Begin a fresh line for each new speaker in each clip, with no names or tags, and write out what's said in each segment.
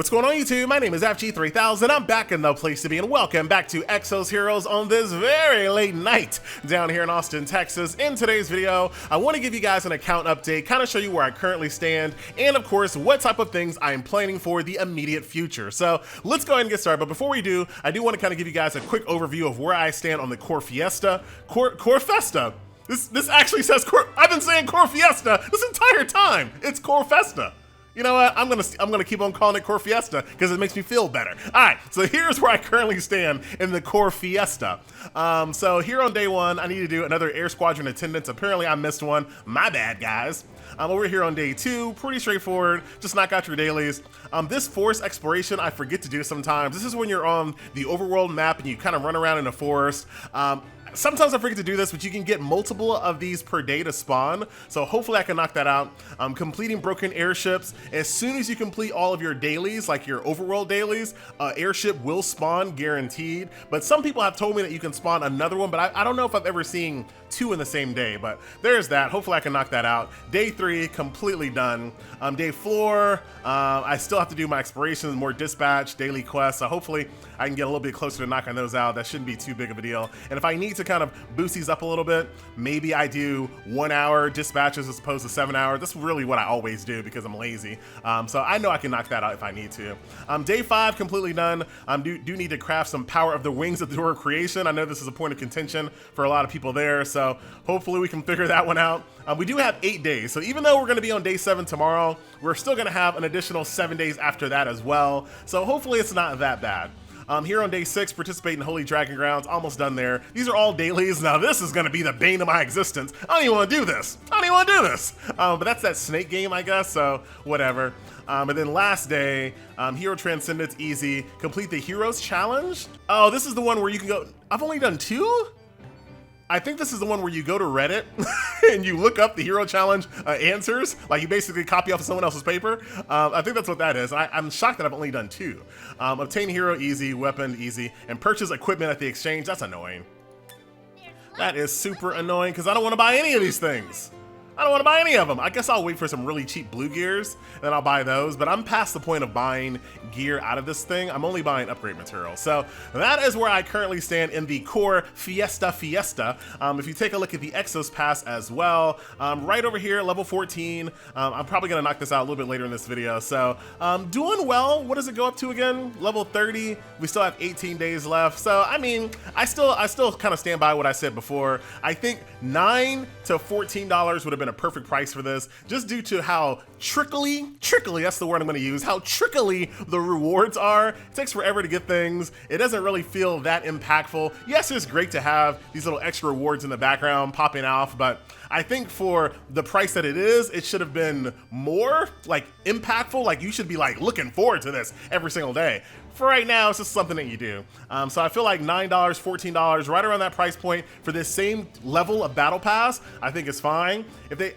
What's going on YouTube? My name is FG3000. I'm back in the place to be, and welcome back to Exos Heroes on this very late night down here in Austin, Texas. In today's video, I want to give you guys an account update, kind of show you where I currently stand, and of course, what type of things I am planning for the immediate future. So let's go ahead and get started. But before we do, I do want to kind of give you guys a quick overview of where I stand on the Core Fiesta. Core Festa. This actually says Core. I've been saying Core Fiesta this entire time. It's Core Festa. You know what? I'm gonna keep on calling it Core Fiesta because it makes me feel better. All right, so here's where I currently stand in the Core Fiesta. So here on day one, I need to do another Air Squadron attendance. Apparently, I missed one. My bad, guys. Over here on day two, pretty straightforward. Just knock out your dailies. This forest exploration, I forget to do sometimes. This is when you're on the overworld map and you kind of run around in a forest. Sometimes I forget to do this, but you can get multiple of these per day to spawn. So hopefully I can knock that out. Completing broken airships. As soon as you complete all of your dailies, like your overworld dailies, airship will spawn guaranteed. But some people have told me that you can spawn another one, but I don't know if I've ever seen two in the same day, but there's that. Hopefully I can knock that out. Day three, completely done. Day four, I still have to do my explorations, more dispatch, daily quests. So hopefully I can get a little bit closer to knocking those out. That shouldn't be too big of a deal. And if I need to kind of boost these up a little bit, maybe I do 1 hour dispatches as opposed to 7 hours. That's really what I always do because I'm lazy. So I know I can knock that out if I need to. Day five, completely done. Do need to craft some power of the wings of the door of creation. I know this is a point of contention for a lot of people there. So hopefully we can figure that one out. We do have 8 days. So even though we're gonna be on day 7 tomorrow, we're still gonna have an additional 7 days after that as well. So hopefully it's not that bad. Here on day 6, participate in Holy Dragon Grounds, almost done there. These are all dailies. Now this is gonna be the bane of my existence. I don't even wanna do this. I don't even wanna do this. But that's that snake game, I guess, so whatever. And then last day, Hero Transcendence, easy. Complete the Heroes Challenge. Oh, this is the one where you can go, I've only done 2? I think this is the one where you go to Reddit and you look up the Hero Challenge answers, like you basically copy off of someone else's paper. I think that's what that is. I'm shocked that I've only done 2. Obtain hero, easy. Weapon, easy. And purchase equipment at the exchange, that's annoying. That is super annoying because I don't want to buy any of these things. I don't want to buy any of them. I guess I'll wait for some really cheap blue gears and then I'll buy those, but I'm past the point of buying gear out of this thing. I'm only buying upgrade material. So that is where I currently stand in the Core Fiesta. If you take a look at the Exos Pass as well, right over here, level 14, I'm probably gonna knock this out a little bit later in this video. So doing well. What does it go up to again? Level 30. We still have 18 days left. So I mean, I still kind of stand by what I said before. I think $9 to $14 would have been a perfect price for this, just due to how trickly, that's the word I'm going to use, how trickly the rewards are. It takes forever to get things. It doesn't really feel that impactful. Yes, it's great to have these little extra rewards in the background popping off, but I think for the price that it is, it should have been more like impactful. Like you should be like looking forward to this every single day. For right now, it's just something that you do. So I feel like $9, $14, right around that price point for this same level of battle pass, I think is fine. And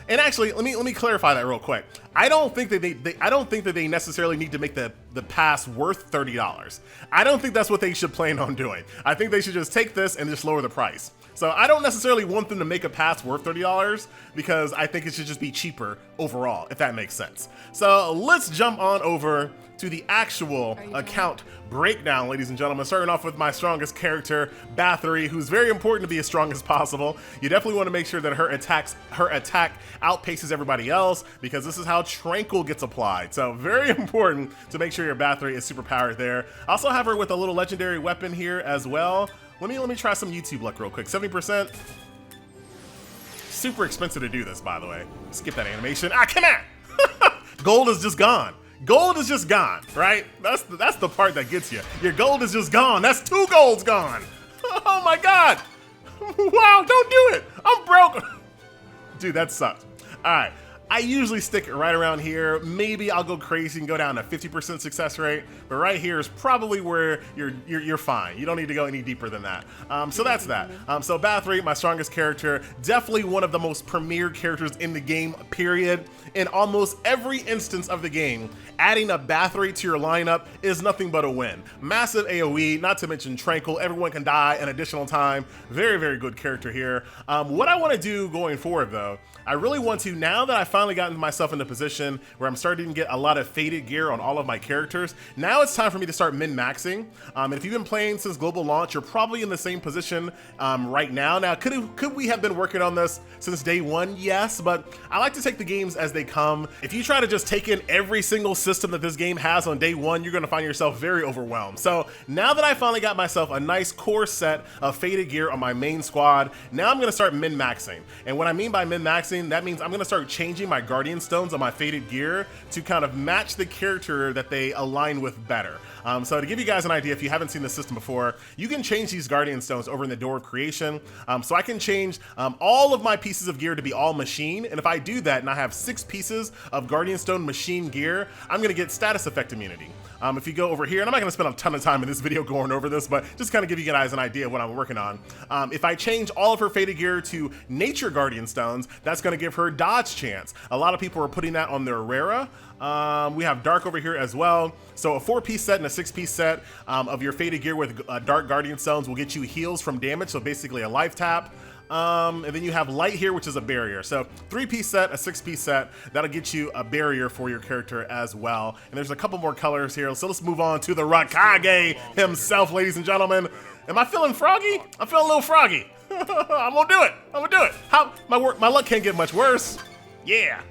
actually, let me clarify that real quick. I don't think that they necessarily need to make the pass worth $30. I don't think that's what they should plan on doing. I think they should just take this and just lower the price. So I don't necessarily want them to make a pass worth $30 because I think it should just be cheaper overall, if that makes sense. So let's jump on over to the actual account breakdown, ladies and gentlemen. Starting off with my strongest character, Bathory, who's very important to be as strong as possible. You definitely want to make sure that her attack outpaces everybody else because this is how Tranquil gets applied. So very important to make sure your Bathory is super powered there. I also have her with a little legendary weapon here as well. Let me try some YouTube luck real quick. 70%. Super expensive to do this, by the way. Skip that animation. Ah, come on! Gold is just gone. Gold is just gone, right? That's the part that gets you. Your gold is just gone. That's 2 golds gone. Oh my God. Wow, don't do it. I'm broke. Dude, that sucks. All right. I usually stick it right around here. Maybe I'll go crazy and go down to 50% success rate, but right here is probably where you're fine. You don't need to go any deeper than that. So that's that. So Bathory, my strongest character, definitely one of the most premier characters in the game, period. In almost every instance of the game, adding a Bathory to your lineup is nothing but a win. Massive AoE, not to mention Tranquil. Everyone can die an additional time. Very, very good character here. What I want to do going forward, though, I really want to, now that I found finally gotten myself in a position where I'm starting to get a lot of faded gear on all of my characters. Now it's time for me to start min-maxing. And if you've been playing since global launch, you're probably in the same position right now. Now, could we have been working on this since day one? Yes, but I like to take the games as they come. If you try to just take in every single system that this game has on day one, you're gonna find yourself very overwhelmed. So now that I finally got myself a nice core set of faded gear on my main squad, now I'm gonna start min-maxing. And what I mean by min-maxing, that means I'm gonna start changing my guardian stones on my faded gear to kind of match the character that they align with better. So to give you guys an idea, if you haven't seen the system before, you can change these guardian stones over in the door of creation. So I can change all of my pieces of gear to be all machine. And if I do that and I have 6 pieces of guardian stone machine gear, I'm gonna get status effect immunity. If you go over here, and I'm not gonna spend a ton of time in this video going over this, but just kind of give you guys an idea of what I'm working on. If I change all of her faded gear to nature guardian stones, that's gonna give her dodge chance. A lot of people are putting that on their rara. We have dark over here as well. So a 4-piece set and a 6-piece set of your faded gear with dark guardian stones will get you heals from damage, so basically a life tap. And then you have light here, which is a barrier. So 3-piece set, a 6-piece set, that'll get you a barrier for your character as well. And there's a couple more colors here. So let's move on to the Raikage himself, ladies and gentlemen. Am I feeling froggy? I'm feeling a little froggy. I'm gonna do it. I'm gonna do it. My luck can't get much worse. Yeah.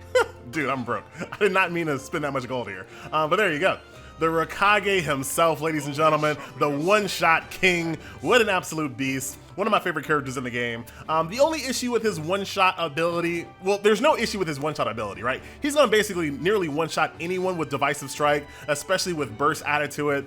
Dude, I'm broke. I did not mean to spend that much gold here. But there you go. The Raikage himself, ladies and gentlemen, the one-shot king. What an absolute beast. One of my favorite characters in the game. The only issue with his one-shot ability, well, there's no issue with his one-shot ability, right? He's gonna basically nearly one-shot anyone with Divisive Strike, especially with burst added to it.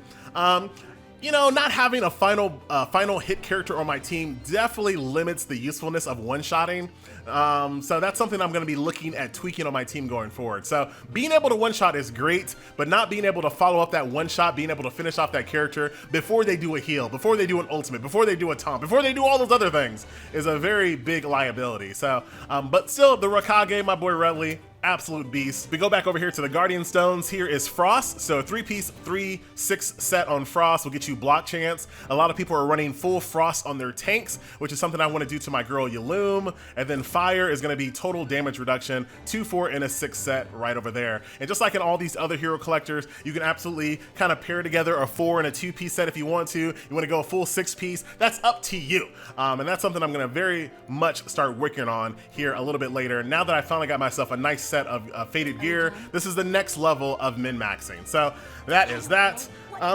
You know, not having a final hit character on my team definitely limits the usefulness of one-shotting. So that's something I'm gonna be looking at tweaking on my team going forward. So being able to one-shot is great, but not being able to follow up that one-shot, being able to finish off that character before they do a heal, before they do an ultimate, before they do a taunt, before they do all those other things is a very big liability. So, but still, the Raikage, my boy Redley, absolute beast. We go back over here to the Guardian Stones. Here is Frost. So a 3-piece, 3/6 set on Frost will get you block chance. A lot of people are running full Frost on their tanks, which is something I want to do to my girl Uloom. And then Fire is going to be total damage reduction, 2, 4, and a 6 set right over there. And just like in all these other hero collectors, you can absolutely kind of pair together a 4 and a 2-piece set if you want to. You want to go a full 6-piece, that's up to you. And that's something I'm going to very much start working on here a little bit later. Now that I finally got myself a nice set of faded gear, this is the next level of min-maxing. So that is that.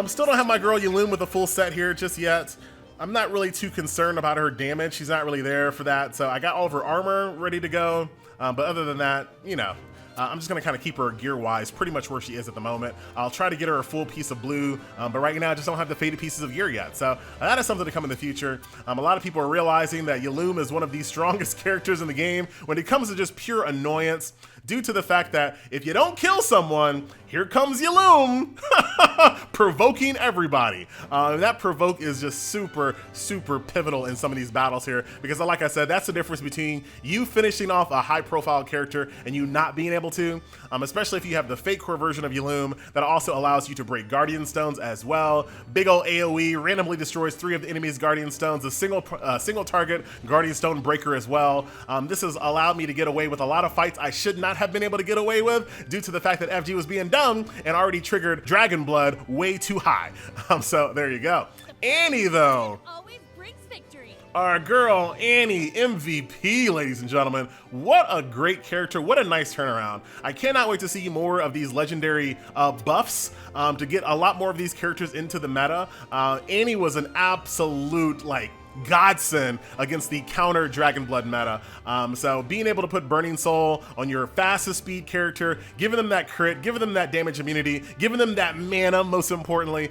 Still don't have my girl Uloom with a full set here just yet. I'm not really too concerned about her damage. She's not really there for that. So I got all of her armor ready to go. But other than that, you know, I'm just gonna kind of keep her gear-wise pretty much where she is at the moment. I'll try to get her a full piece of blue, but right now I just don't have the faded pieces of gear yet. So that is something to come in the future. A lot of people are realizing that Uloom is one of the strongest characters in the game when it comes to just pure annoyance, due to the fact that if you don't kill someone, here comes Uloom, provoking everybody. That provoke is just super, super pivotal in some of these battles here, because like I said, that's the difference between you finishing off a high-profile character and you not being able to, especially if you have the fake core version of Uloom that also allows you to break Guardian Stones as well. Big ol' AoE randomly destroys 3 of the enemy's Guardian Stones, a single target Guardian Stone breaker as well. This has allowed me to get away with a lot of fights I should not have been able to get away with due to the fact that FG was being dumb and already triggered Dragon Blood way too high. So there you go. Annie though.
Always brings victory.
Our girl Annie, MVP, ladies and gentlemen. What a great character. What a nice turnaround. I cannot wait to see more of these legendary buffs to get a lot more of these characters into the meta. Annie was an absolute godsend against the counter Dragon Blood meta. So being able to put Burning Soul on your fastest speed character, giving them that crit, giving them that damage immunity, giving them that mana, most importantly,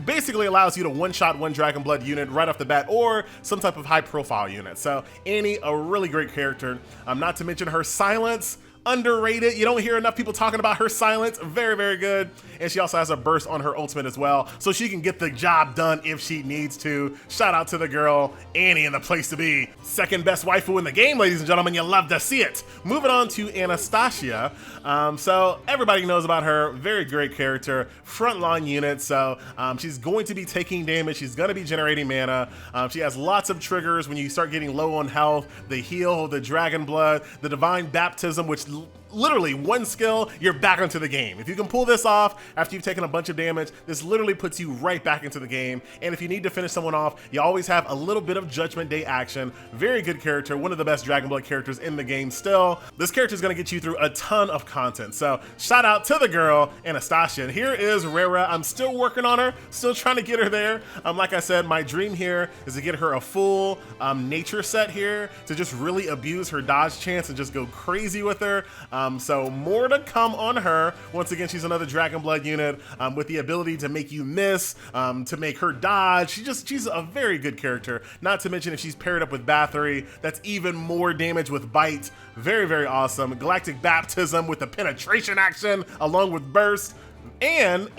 basically allows you to one-shot one Dragon Blood unit right off the bat, or some type of high-profile unit. So Annie, a really great character. Not to mention her silence. Underrated. You don't hear enough people talking about her silence. Very, very good. And she also has a burst on her ultimate as well, so she can get the job done if she needs to. Shout out to the girl, Annie, in the place to be. Second best waifu in the game, ladies and gentlemen. You love to see it. Moving on to Anastasia. So everybody knows about her. Very great character. Frontline unit. So she's going to be taking damage. She's going to be generating mana. She has lots of triggers when you start getting low on health. The heal, the Dragon Blood, the Divine Baptism, which literally one skill, you're back into the game. If you can pull this off after you've taken a bunch of damage, this literally puts you right back into the game. And if you need to finish someone off, you always have a little bit of Judgment Day action. Very good character, one of the best Dragon Blood characters in the game still. This character is going to get you through a ton of content. So shout out to the girl, Anastasia. And here is Rara. I'm still working on her, still trying to get her there. Like I said, my dream here is to get her a full nature set here to just really abuse her dodge chance and just go crazy with her. So more to come on her. Once again, she's another Dragon Blood unit with the ability to make you miss, to make her dodge. She's a very good character. Not to mention if she's paired up with Bathory, that's even more damage with Bite. Very, very awesome. Galactic Baptism with the penetration action along with Burst. And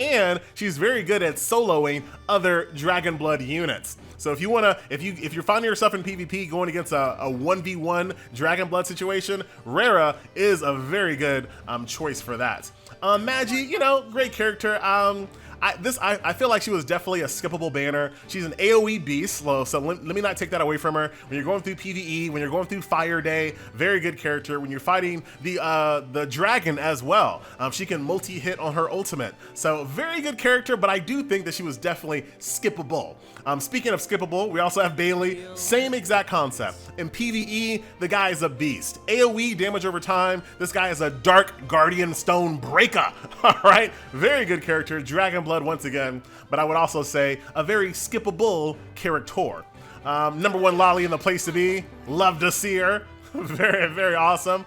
she's very good at soloing other Dragon Blood units. So if you wanna, if you're finding yourself in PvP going against a 1v1 Dragon Blood situation, Rara is a very good choice for that. Magi, you know, great character. I feel like she was definitely a skippable banner. She's an AoE beast, so let me not take that away from her. When you're going through PvE, when you're going through Fire Day, very good character. When you're fighting the dragon as well, she can multi-hit on her ultimate. So very good character, but I do think that she was definitely skippable. Speaking of skippable, we also have Bailey, same exact concept. In PvE, the guy is a beast. AoE, damage over time, this guy is a Dark Guardian Stone Breaker, all right? Very good character, Dragon Blood once again, but I would also say a very skippable character. Number one Lolly in the place to be, love to see her, very, very awesome.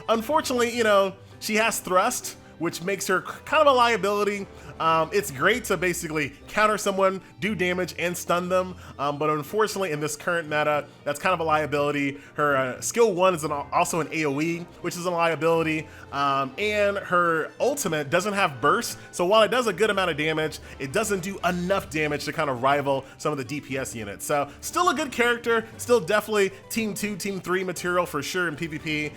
Unfortunately, you know, she has thrust, which makes her kind of a liability. It's great to basically counter someone, do damage, and stun them, but unfortunately in this current meta, that's kind of a liability. Her skill 1 is also an AoE, which is a liability, and her ultimate doesn't have burst, so while it does a good amount of damage, it doesn't do enough damage to kind of rival some of the DPS units. So still a good character, still definitely Team 2, Team 3 material for sure in PvP.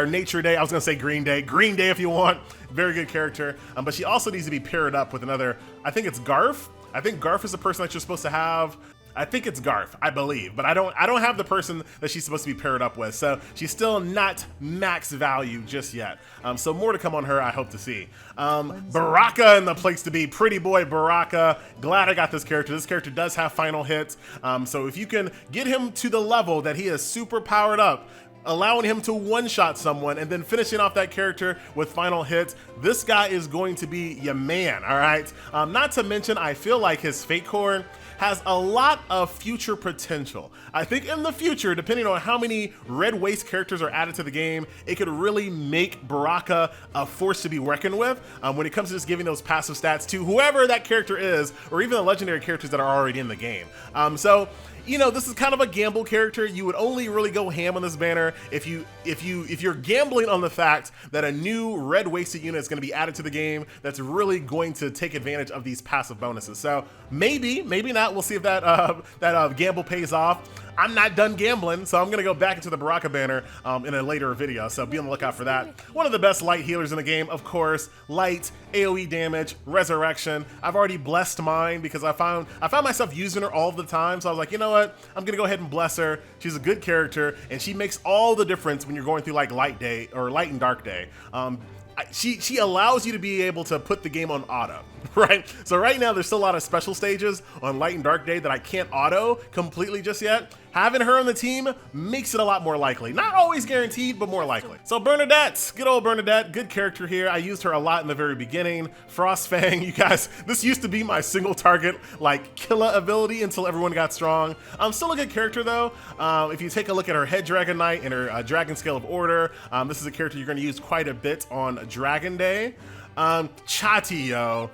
Nature Day, I was gonna say Green Day if you want. Very good character, but she also needs to be paired up with another, I think it's Garf. I think Garf is the person that you're supposed to have. I think it's Garf, I believe, but I don't have the person that she's supposed to be paired up with, so she's still not max value just yet. So more to come on her, I hope to see. Baraka in the place to be, pretty boy Baraka. Glad I got this character. This character does have final hits, so if you can get him to the level that he is super powered up, allowing him to one-shot someone and then finishing off that character with final hits, this guy is going to be your man, all right? Not to mention, I feel like his Fate Core has a lot of future potential. I think in the future, depending on how many Red Waste characters are added to the game, it could really make Baraka a force to be reckoned with when it comes to just giving those passive stats to whoever that character is, or even the legendary characters that are already in the game. So, you know, this is kind of a gamble character. You would only really go ham on this banner if you're gambling on the fact that a new Red Wasted unit is going to be added to the game that's really going to take advantage of these passive bonuses. So maybe not. We'll see if that gamble pays off. I'm not done gambling, so I'm gonna go back into the Baraka banner in a later video, so be on the lookout for that. One of the best light healers in the game, of course. Light, AoE damage, resurrection. I've already blessed mine because I found myself using her all the time, so I was like, you know what? I'm gonna go ahead and bless her. She's a good character, and she makes all the difference when you're going through like Light Day or Light and Dark Day. She allows you to be able to put the game on auto, right? So right now there's still a lot of special stages on Light and Dark Day that I can't auto completely just yet. Having her on the team makes it a lot more likely. Not always guaranteed, but more likely. So Bernadette, good old Bernadette, good character here. I used her a lot in the very beginning. Frostfang, you guys, this used to be my single target, like, killer ability until everyone got strong. Still a good character though. If you take a look at her Head Dragon Knight and her Dragon Scale of Order, this is a character you're gonna use quite a bit on Dragon Day. Chati, yo,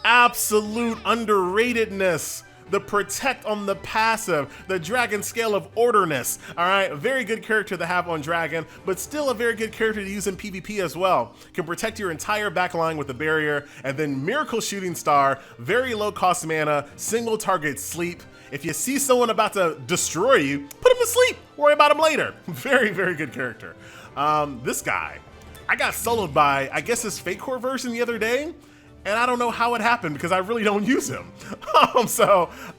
absolute underratedness. The protect on the passive, the Dragon Scale of Orderness. All right, a very good character to have on Dragon, but still a very good character to use in PvP as well. Can protect your entire backline with the barrier, and then Miracle Shooting Star, very low cost mana, single target sleep. If you see someone about to destroy you, put him to sleep, worry about him later. Very, very good character. This guy, I got soloed by, I guess, his Fate Core version the other day, and I don't know how it happened because I really don't use him.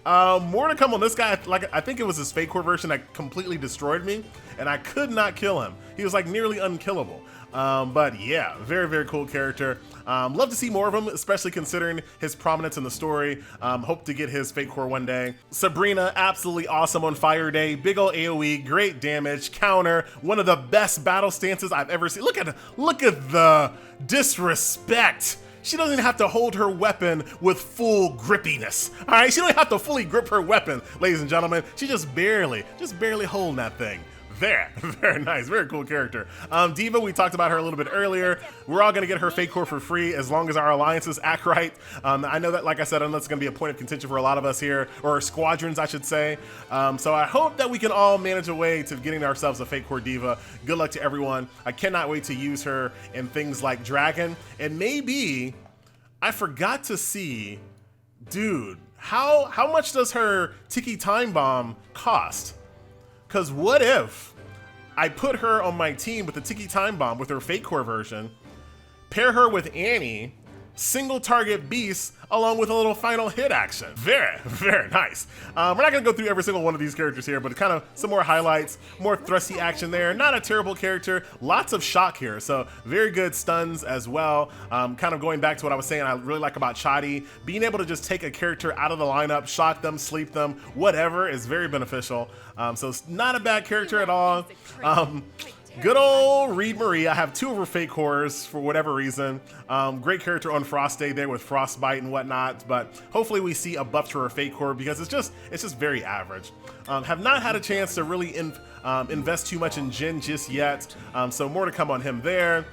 More to come on this guy. Like, I think it was his fake core version that completely destroyed me, and I could not kill him. He was like nearly unkillable. But yeah, very, very cool character. Love to see more of him, especially considering his prominence in the story. Hope to get his fake core one day. Sabrina, absolutely awesome on Fire Day. Big ol' AoE, great damage, counter, one of the best battle stances I've ever seen. Look at the disrespect. She doesn't have to hold her weapon with full grippiness. All right, she don't have to fully grip her weapon, ladies and gentlemen. She just barely holding that thing. There, very nice, very cool character. Diva, we talked about her a little bit earlier. We're all gonna get her fake core for free as long as our alliances act right. I know that, like I said, I know it's gonna be a point of contention for a lot of us here, or squadrons, I should say. So I hope that we can all manage a way to getting ourselves a fake core Diva. Good luck to everyone. I cannot wait to use her in things like Dragon. And maybe, I forgot to see, dude, how much does her Tiki Time Bomb cost? Because what if I put her on my team with the Tiki Time Bomb with her fake core version, pair her with Annie, single target beast, along with a little final hit action. Very, very nice. We're not gonna go through every single one of these characters here, but kind of some more highlights, more thrusty action there. Not a terrible character, lots of shock here, so very good stuns as well. Kind of going back to what I was saying, I really like about Chadi, being able to just take a character out of the lineup, shock them, sleep them, whatever is very beneficial. So it's not a bad character at all. Good old Reed Marie. I have two of her fake cores for whatever reason. Great character on Frost Day there with Frostbite and whatnot, but hopefully we see a buff to her fake core because it's just very average. Have not had a chance to really invest too much in Jin just yet, so more to come on him there.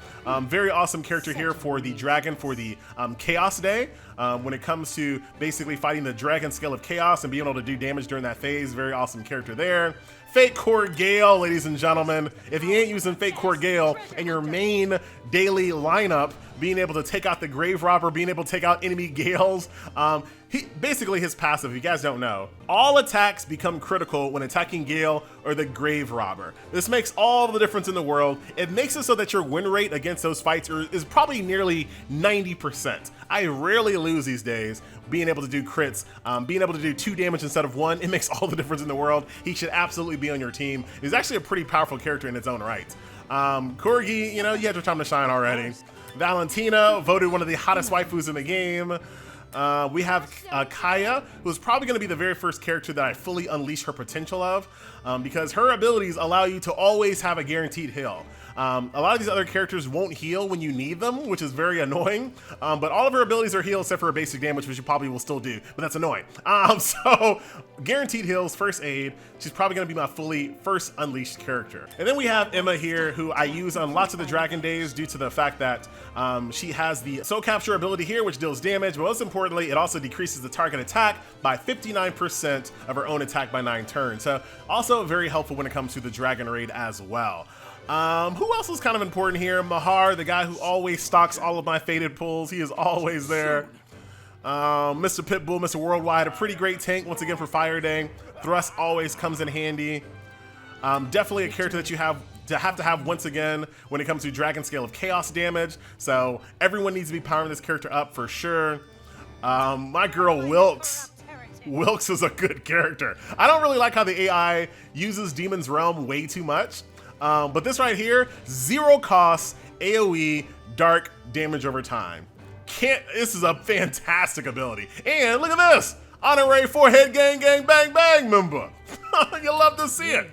Very awesome character here for the Dragon for the Chaos Day. When it comes to basically fighting the Dragon scale of Chaos and being able to do damage during that phase, very awesome character there. Fake core Gale, ladies and gentlemen. If you ain't using fake core Gale in your main daily lineup, being able to take out the Grave Robber, being able to take out enemy Gales, basically his passive, if you guys don't know, all attacks become critical when attacking Gale or the Grave Robber. This makes all the difference in the world. It makes it so that your win rate against those fights is probably nearly 90%. I rarely lose these days. Being able to do crits, being able to do 2 damage instead of 1, it makes all the difference in the world. He should absolutely be on your team. He's actually a pretty powerful character in its own right. Corgi, you know, you had your time to shine already. Valentina, voted one of the hottest waifus in the game. We have Kaya, who's probably going to be the very first character that I fully unleash her potential of, because her abilities allow you to always have a guaranteed heal. A lot of these other characters won't heal when you need them, which is very annoying, but all of her abilities are heal except for her basic damage, which you probably will still do, but that's annoying. So guaranteed heals, first aid, she's probably going to be my fully first unleashed character. And then we have Emma here, who I use on lots of the Dragon days due to the fact that she has the soul capture ability here, which deals damage, but most importantly, it also decreases the target attack by 59% of her own attack by 9 turns. So also very helpful when it comes to the Dragon raid as well. Who else is kind of important here? Mahar, the guy who always stocks all of my faded pulls. He is always there. Mr. Pitbull, Mr. Worldwide, a pretty great tank once again for Fire Day. Thrust always comes in handy. Definitely a character that you have to have once again when it comes to Dragon scale of Chaos damage. So everyone needs to be powering this character up for sure. My girl Wilkes. Wilkes is a good character. I don't really like how the AI uses Demon's Realm way too much. But this right here, 0 cost, AoE, dark damage over time. This is a fantastic ability. And look at this, honorary forehead gang gang bang bang member. You love to see it.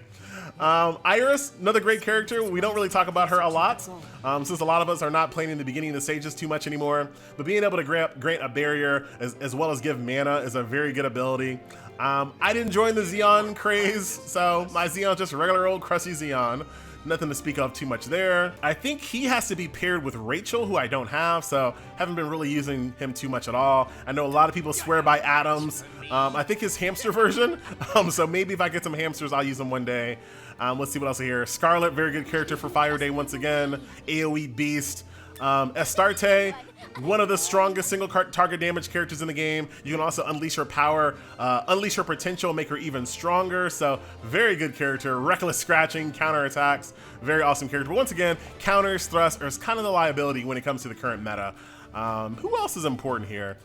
Iris, another great character. We don't really talk about her a lot, since a lot of us are not playing in the beginning of the stages too much anymore. But being able to grant a barrier as well as give mana is a very good ability. I didn't join the Zeon craze, so my Zeon just a regular old crusty Zeon. Nothing to speak of too much there. I think he has to be paired with Rachel, who I don't have, so haven't been really using him too much at all. I know a lot of people swear by Adams. I think his hamster version, so maybe if I get some hamsters, I'll use them one day. Let's see what else here. Scarlet, very good character for Fire Day once again. AoE beast. Astarte, one of the strongest single target damage characters in the game. You can also unleash her power, unleash her potential, make her even stronger. So very good character. Reckless scratching, counter attacks, very awesome character. But once again, counters, thrust are kind of the liability when it comes to the current meta. Who else is important here?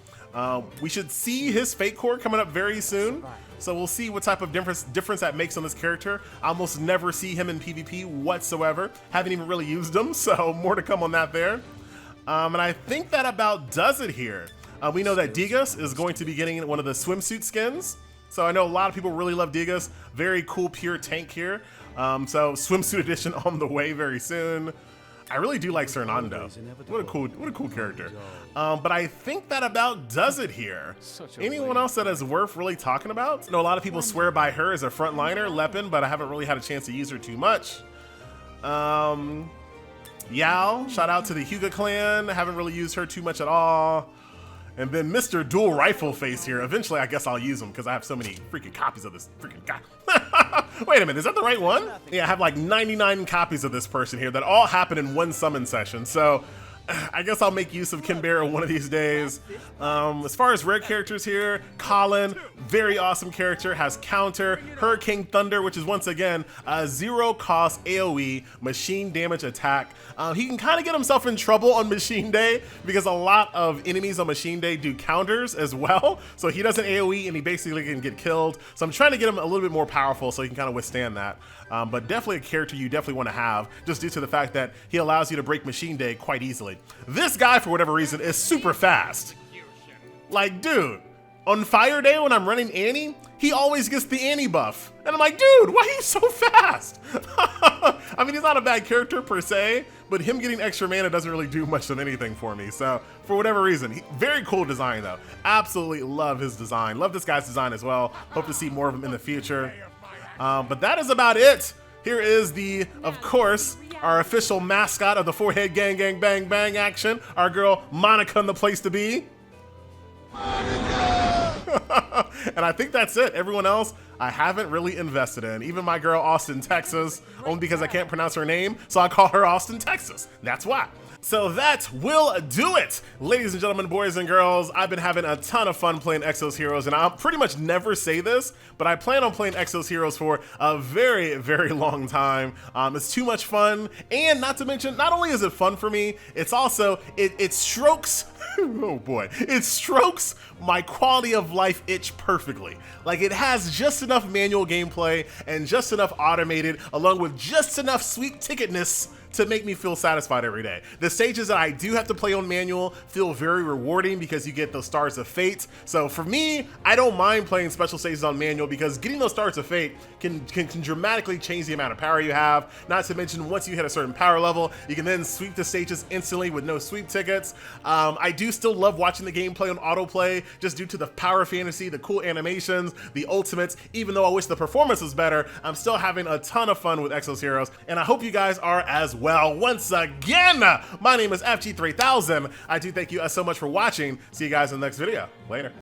We should see his fate core coming up very soon. So we'll see what type of difference that makes on this character. I almost never see him in PvP whatsoever. Haven't even really used him, so more to come on that there. And I think that about does it here. We know that Digas is going to be getting one of the swimsuit skins. So I know a lot of people really love Digas. Very cool pure tank here. So swimsuit edition on the way very soon. I really do like Cernando. What a cool character. But I think that about does it here. Anyone else that is worth really talking about? I know a lot of people swear by her as a frontliner, Lepin, but I haven't really had a chance to use her too much. Yao, shout out to the Hyuga clan. Haven't really used her too much at all. And then Mr. Dual Rifle Face here. Eventually, I guess I'll use him because I have so many freaking copies of this freaking guy. Wait a minute, is that the right one? Yeah, I have like 99 copies of this person here that all happen in one summon session. So I guess I'll make use of Kinbera one of these days. As far as rare characters here, Colin, very awesome character, has counter, Hurricane Thunder, which is once again a zero cost AoE machine damage attack. He can kind of get himself in trouble on Machine Day because a lot of enemies on Machine Day do counters as well. So he does an AoE and he basically can get killed. So I'm trying to get him a little bit more powerful so he can kind of withstand that. But definitely a character you definitely want to have just due to the fact that he allows you to break Machine Day quite easily. This guy, for whatever reason, is super fast. Like, dude, on Fire Day when I'm running Annie, he always gets the Annie buff. And I'm like, dude, why are you so fast? I mean, he's not a bad character per se, but him getting extra mana doesn't really do much of anything for me. So for whatever reason, very cool design though. Absolutely love his design. Love this guy's design as well. Hope to see more of him in the future. But that is about it. Here is the, of course, our official mascot of the Forehead Gang Gang Bang Bang action. Our girl, Monica in the place to be. And I think that's it. Everyone else, I haven't really invested in. Even my girl, Austin, Texas, only because I can't pronounce her name, so I call her Austin, Texas. That's why. So that will do it. Ladies and gentlemen, boys and girls, I've been having a ton of fun playing Exos Heroes, and I'll pretty much never say this, but I plan on playing Exos Heroes for a very, very long time. It's too much fun, and not to mention, not only is it fun for me, it's also, it strokes, oh boy, it strokes my quality of life itch perfectly. Like, it has just enough manual gameplay and just enough automated, along with just enough sweep ticketness to make me feel satisfied every day. The stages that I do have to play on manual feel very rewarding because you get those Stars of Fate. So for me, I don't mind playing special stages on manual because getting those Stars of Fate can dramatically change the amount of power you have. Not to mention, once you hit a certain power level, you can then sweep the stages instantly with no sweep tickets. I do still love watching the gameplay on autoplay just due to the power fantasy, the cool animations, the ultimates. Even though I wish the performance was better, I'm still having a ton of fun with Exos Heroes, and I hope you guys are as well. Once again, my name is FG3000. I do thank you so much for watching. See you guys in the next video. Later.